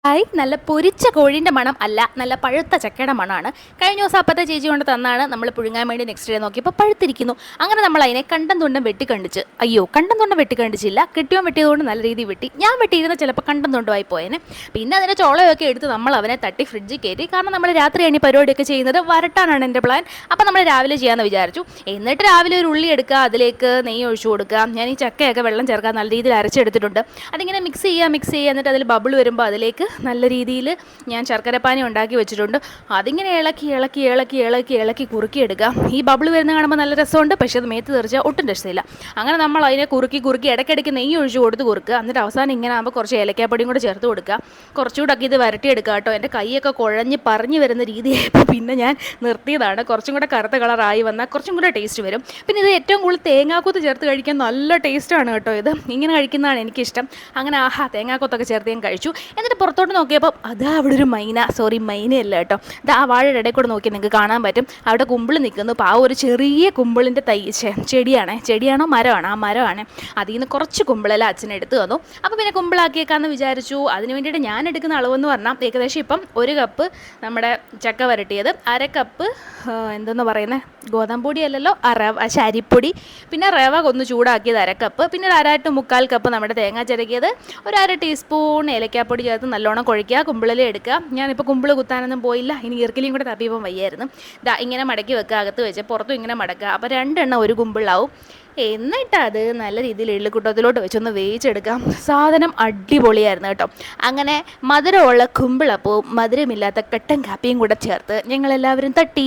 Hi, നല്ല പൊരിച്ച കോഴീൻ്റെ മണം അല്ല, നല്ല പഴുത്ത ചക്കയുടെ മണമാണ്. കഴിഞ്ഞ ദിവസം അപ്പത്തെ ചേച്ചി കൊണ്ട് തന്നാണ് നമ്മൾ പുഴുങ്ങാൻ വേണ്ടി നെക്സ്റ്റ് ഡേ നോക്കിയപ്പോൾ പഴുത്തിരിക്കുന്നു. അങ്ങനെ നമ്മൾ അതിനെ കണ്ടം തുണ്ടം വെട്ടിക്കണ്ടിച്ച്, അയ്യോ കണ്ടം തുണ്ടം വെട്ടിക്കണ്ടിച്ചില്ല, കിട്ടിയോ വെട്ടിയതുകൊണ്ട് നല്ല രീതിയിൽ വെട്ടി. ഞാൻ വെട്ടിയിരുന്ന ചിലപ്പോൾ കണ്ടം തുണ്ടമായി പോയേനെ. പിന്നെ അതിൻ്റെ ചോളയൊക്കെ എടുത്ത് നമ്മൾ അവനെ തട്ടി ഫ്രിഡ്ജിൽ കയറ്റി. കാരണം നമ്മൾ രാത്രിയാണ് ഈ പരിപാടിയൊക്കെ ചെയ്യുന്നത്, വരട്ടാനാണ് എൻ്റെ പ്ലാൻ. അപ്പോൾ നമ്മൾ രാവിലെ ചെയ്യാമെന്ന് വിചാരിച്ചു. എന്നിട്ട് രാവിലെ ഒരു ഉള്ളി എടുക്കുക, അതിലേക്ക് നെയ്യ് ഒഴിച്ചു കൊടുക്കുക. ഞാൻ ഈ ചക്കയൊക്കെ വെള്ളം ചേർക്കാൻ നല്ല രീതിയിൽ അരച്ചെടുത്തിട്ടുണ്ട്. അതിങ്ങനെ മിക്സ് ചെയ്യുക, എന്നിട്ട് അതിൽ ബബിൾ വരുമ്പോൾ അതിലേക്ക് നല്ല രീതിയിൽ ഞാൻ ശർക്കരപ്പാനി ഉണ്ടാക്കി വെച്ചിട്ടുണ്ട്. അതിങ്ങനെ ഇളക്കി ഇളക്കി ഇളക്കി ഇളക്കി ഇളക്കി കുറുക്കിയെടുക്കുക. ഈ ബബിൾ വരുന്ന കാണുമ്പോൾ നല്ല രസമുണ്ട്, പക്ഷേ അത് മേത്ത് തെറിച്ചാൽ ഒട്ടും രസമില്ല. അങ്ങനെ നമ്മൾ അതിനെ കുറുക്കി കുറുക്കി ഇടയ്ക്കിടയ്ക്ക് നെയ്യ് ഒഴിച്ച് കൊടുത്ത് കുറുക്കുക. എന്നിട്ട് അവസാനം ഇങ്ങനെ ആകുമ്പോൾ കുറച്ച് ഏലക്കാപ്പൊടിയും കൂടെ ചേർത്ത് കൊടുക്കുക. കുറച്ചുകൂടെ ഇത് വരട്ടിയെടുക്കുക കേട്ടോ. എൻ്റെ കൈയൊക്കെ കുഴഞ്ഞ് പറഞ്ഞു വരുന്ന രീതിയായപ്പോൾ പിന്നെ ഞാൻ നിർത്തിയതാണ്. കുറച്ചും കൂടെ കറുത്ത കളറായി വന്നാൽ കുറച്ചും കൂടെ ടേസ്റ്റ് വരും. പിന്നെ ഇത് ഏറ്റവും കൂടുതൽ തേങ്ങാക്കൊത്ത് ചേർത്ത് കഴിക്കാൻ നല്ല ടേസ്റ്റാണ് കേട്ടോ. ഇത് ഇങ്ങനെ കഴിക്കുന്നതാണ് എനിക്കിഷ്ടം. അങ്ങനെ തേങ്ങാക്കൊത്തൊക്കെ ചേർത്ത് ഞാൻ കഴിച്ചു. എന്നിട്ട് പുറത്തോട്ട് നോക്കിയപ്പോൾ അതാ അവിടെ ഒരു മൈനയല്ല കേട്ടോ. ഇത് ആ വാഴയുടെ ഇടയിൽ കൂടെ നോക്കി നിങ്ങൾക്ക് കാണാൻ പറ്റും. അവിടെ കുമ്പിൾ നിൽക്കുന്നു. അപ്പോൾ ആ ഒരു ചെറിയ കുമ്പിളിൻ്റെ ചെടിയാണോ മരമാണോ? ആ മരമാണ്. അതിൽ നിന്ന് കുറച്ച് കുമ്പിളെല്ലാം അച്ഛനെ എടുത്ത് തന്നു. അപ്പോൾ പിന്നെ കുമ്പിളാക്കിയേക്കാന്ന് വിചാരിച്ചു. അതിന് വേണ്ടിയിട്ട് ഞാൻ എടുക്കുന്ന അളവെന്ന് പറഞ്ഞാൽ ഏകദേശം ഇപ്പം 1 കപ്പ് നമ്മുടെ ചക്ക വരട്ടിയത്, 1/2 കപ്പ് എന്തെന്ന് പറയുന്നത് ഗോതമ്പൊടി അല്ലല്ലോ, അരിപ്പൊടി, പിന്നെ റവ ഒന്ന് ചൂടാക്കിയത് 1/2 കപ്പ്, പിന്നെ ഒരു 1/2 to 1/4 കപ്പ് നമ്മുടെ തേങ്ങ ചിരകിയത്, ഒരു 1/2 ടീസ്പൂൺ ഏലക്കാപ്പൊടി ചേർത്ത് നല്ലോണം കുഴയ്ക്കുക. കുമ്പിളിലെ എടുക്കുക. ഞാനിപ്പോൾ കുമ്പിൾ കുത്താനൊന്നും പോയില്ല, ഇനി ഈർക്കിലിയും കൂടെ തപ്പിയപ്പം വയ്യായിരുന്നു. ഇങ്ങനെ മടക്കി വെക്കുക, അകത്ത് വെച്ച് പുറത്തും ഇങ്ങനെ മടക്കുക. അപ്പോൾ 2 എണ്ണം ഒരു കുമ്പിളാവും. എന്നിട്ട് അത് നല്ല രീതിയിൽ എള്ളിക്കുട്ടത്തിലോട്ട് വെച്ചൊന്ന് വേവിച്ചെടുക്കാം. സാധനം അടിപൊളിയായിരുന്നു കേട്ടോ. അങ്ങനെ മധുരമുള്ള കുമ്പിളപ്പവും മധുരമില്ലാത്ത കട്ടൻ കാപ്പിയും കൂടെ ചേർത്ത് ഞങ്ങളെല്ലാവരും തട്ടി.